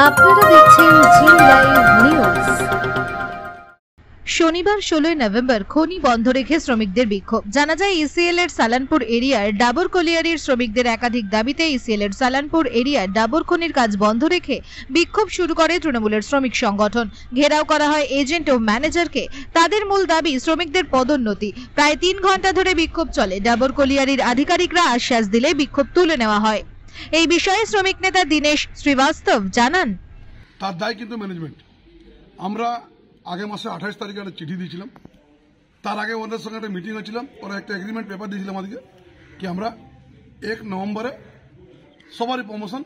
আপনারা দেখছেন জি live news. শনিবার 16 নভেম্বর খনি বন্ধ রেখে শ্রমিকদের বিক্ষোভ। জানা যায় ইসিএল এর সালানপুর এরিয়ার ডাবর কলিয়ারির শ্রমিকদের একাধিক দাবিতে ইসিএল এর সালানপুর এরিয়ার ডাবর খনির কাজ বন্ধ রেখে বিক্ষোভ শুরু করে তৃণমূলের শ্রমিক সংগঠন। ঘেরাও করা হয় এজেন্ট ও ম্যানেজারকে। তাদের মূল দাবি শ্রমিকদের পদোন্নতি। প্রায় 3 ঘন্টা ধরে বিক্ষোভ চলে। ডাবর কলিয়ারির আধিকারিকরা আশ্বাস দিলে বিক্ষোভ তুলে নেওয়া হয়। এই বিষয়ে শ্রমিক নেতা দীনেশ শ্রীবাস্তব জানান, তার দায় কিন্তু ম্যানেজমেন্ট। আমরা আগে মাসে 28 তারিখে একটা চিঠি দিয়েছিলাম। তার আগে ওদের সঙ্গে একটা মিটিং হয়েছিলাম, ওরা একটা এগ্রিমেন্ট পেপার দিয়েছিলাম আমাদেরকে কি আমরা 1 নভেম্বরে সবারই প্রমোশন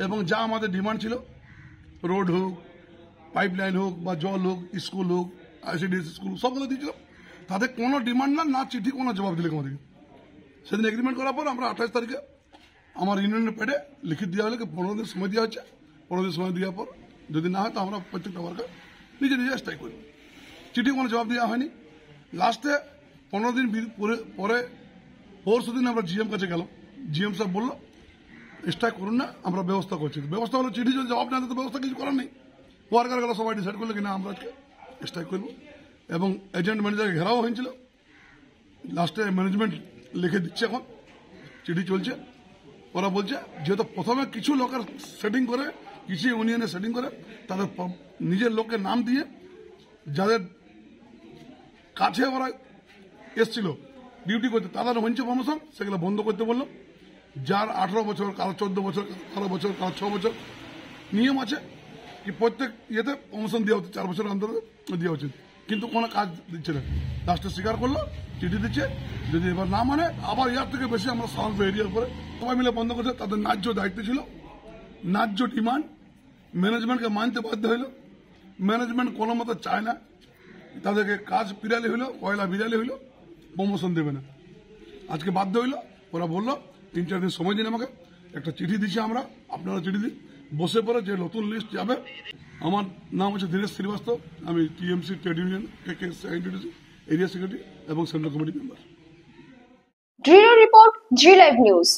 এবং যা আমাদের ডিমান্ড ছিল, রোড হোক, পাইপলাইন হোক বা জল হোক, স্কুল হোক, আইসিডিএস স্কুল সবগুলো দিয়েছিলাম। তাদের কোনো ডিমান্ড না চিঠি, কোনো জবাব দিলে আমাদেরকে। সেদিন এগ্রিমেন্ট করার পর আমরা 28 তারিখে আমার ইউনিয়নের পেটে লিখিত দেওয়া হলে 15 দিন সময় দেওয়া হচ্ছে। 15 দিন সময় দেওয়ার পর যদি না হয় তো আমরা প্রত্যেকটা ওয়ার্কার নিজে নিজে স্ট্রাইক করব। চিঠি কোনো জবাব দেওয়া হয়নি। লাস্টে 15 দিন পরে পরশু দিন আমরা জিএম কাছে গেলাম। জিএম সাহেব বললো স্ট্রাইক করুন না, আমরা ব্যবস্থা করছি। ব্যবস্থা হলো চিঠি যদি জবাব না দেয় তো ব্যবস্থা কিছু করার নেই। ওয়ার্কার গেলো, সবাই ডিসাইড করলো কিনা আমরা আজকে স্ট্রাইক করবো এবং এজেন্ট ম্যানেজারকে ঘেরাও হয়েছিল। লাস্টে ম্যানেজমেন্ট লিখে দিচ্ছে, এখন চিঠি চলছে। ওরা বলছে যেহেতু প্রথমে কিছু লোকের সেটিং করে, কিছু ইউনিয়নে সেটিং করে, তাদের নিজের লোকের নাম দিয়ে যাদের কাছে ওরা এসছিল ডিউটি করতে, তাদের হচ্ছে প্রমোশন, সেগুলো বন্ধ করতে বললো। যার 18 বছর, কারো 14 বছর, 12 বছর, কারো 6 বছর নিয়ম আছে কি প্রত্যেক ইয়েতে প্রমোশন দেওয়া হচ্ছে, 4 বছর অন্তর দেওয়া উচিত, কিন্তু কোনো কাজ দিচ্ছে না। লাস্টে স্বীকার করলো, চিঠি দিচ্ছে। যদি এবার না মানে আবার ইয়ার থেকে বেশি আমরা সাউন্ড এরিয়ার করে সবাই মিলে বন্ধ করছে। তাদের ন্যায্য দায়িত্ব ছিল, ন্যায্য ডিমান্ড ম্যানেজমেন্টকে মানতে বাধ্য হইল। ম্যানেজমেন্ট কোনো মতো চায় না, তাদেরকে কাজ বিড়ালি হইলো, কয়লা বিড়ালি হইলো, প্রমোশন দেবে না। আজকে বাধ্য হইলো। ওরা বললো 3-4 দিন সময় দিন আমাকে। একটা চিঠি দিচ্ছি আমরা, আপনারা চিঠি দিন, বসে পড়ে যে নতুন লিস্ট যাবে। আমার নাম হচ্ছে দীনেশ শ্রীবাস্তব, আমি TMC trade union area secretary এবং সেন্ট্রাল কমিটি মেম্বার। রিপোর্ট জি লাইভ নিউজ।